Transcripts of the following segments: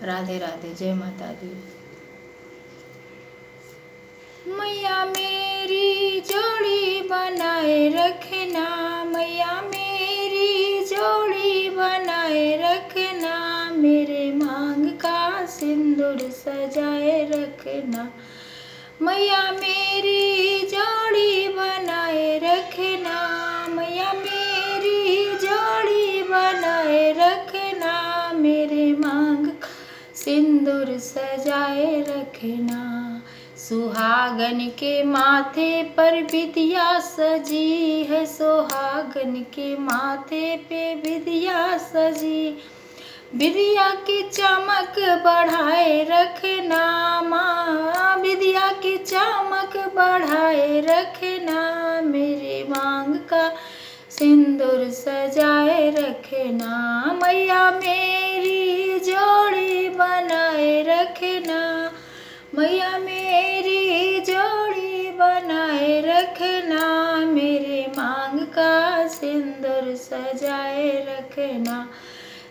राधे राधे, जय माता दी। मैया मेरी जोड़ी बनाए रखना, मैया मेरी जोड़ी बनाए रखना, मेरे मांग का सिंदूर सजाए रखना। मैया मेरी जोड़ी बनाए रखना, मैया मेरी जोड़ी बनाए रखना, मेरे मांग का सिंदूर सजाए रखना। सुहागन के माथे पर बिंदिया सजी है, सुहागन के माथे पे बिंदिया सजी, बिंदिया की चमक बढ़ाए रखना माँ, बिंदिया की चमक बढ़ाए रखना, मेरे मांग का सिंदूर सजाए रखना। मैया मेरी जोड़ी बनाए रखना, मैया मेरी जोड़ी बनाए रखना, मेरे मांग का सिंदूर सजाए रखना।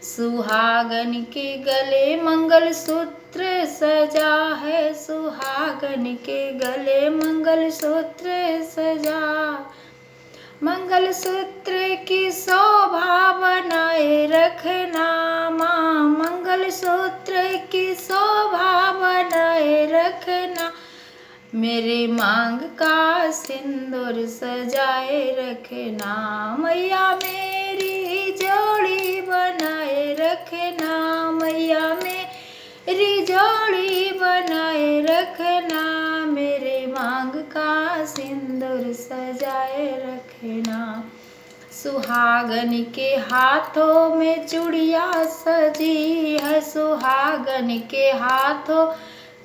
सुहागन के गले मंगलसूत्र सजा है, सुहागन के गले मंगलसूत्र सजा, मंगलसूत्र की शोभा बनाए रखना माँ, मंगलसूत्र की शोभा बनाए रखना, मेरे मांग का सिंदूर सजाए रखना। मैया मेरी जोड़ी बनाए रखना, मैया मेरी जोड़ी बनाए रखना, मेरे मांग का सिंदूर सजाए रखना। सुहागन के हाथों में चूड़िया सजी है, सुहागन के हाथों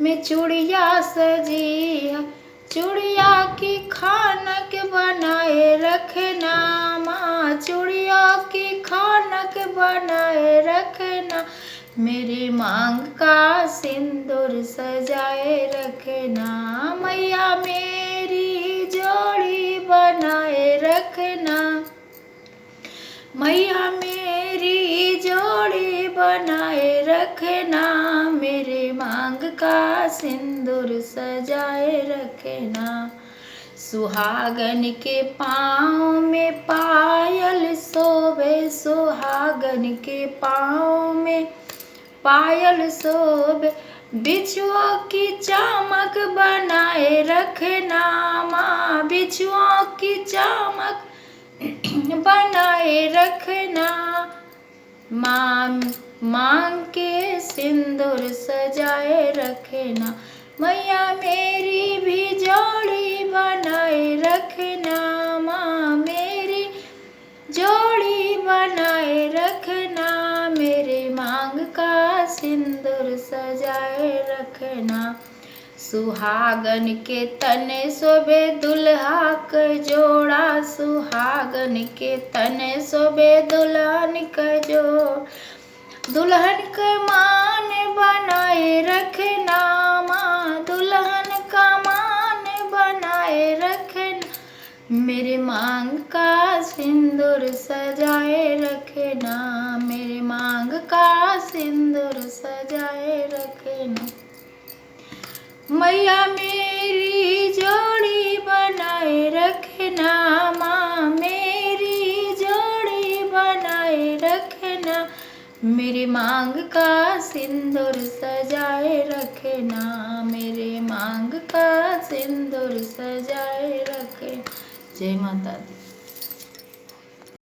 में चूड़िया सजी है, चूड़िया की खानक बनाए रखना माँ, चूड़िया की खानक बनाए रखना, मेरी मांग का सिंदूर सजाए रखना। मैया मेरी जोड़ी बनाए रखना, मैया मेरी जोड़ी बनाए रखना, मेरे मांग का सिंदूर सजाए रखना। सुहागन के पाँव में पायल शोभे, सुहागन के पाँव में पायल शोभे, बिछुओं की चमक बनाए रखना माँ, बिछुओं की चमक बनाए रखना, मांग के सिंदूर सजाए रखना। मैया मेरी भी जोड़ी बनाए रखना माँ, मेरी जोड़ी बनाए रखना, मेरे मांग का सिंदूर सजाए रखना। सुहागन के तने शोभे दुल्हा का जोड़ा, सुहागन के तने शोभे दुल्हन का जोड़ा, दुल्हन का मान बनाए रखना माँ, दुल्हन का मान बनाए रखना, मेरे मांग का सिंदूर सजाए रखना, मेरे मांग का सिंदूर सजाए रखना। मैया मेरी जोड़ी बनाए रखना माँ, मेरी जोड़ी बनाए रखना, मेरी मांग का सिंदूर सजाए रखना, मेरे मांग का सिंदूर सजाए रखना। जय माता दी।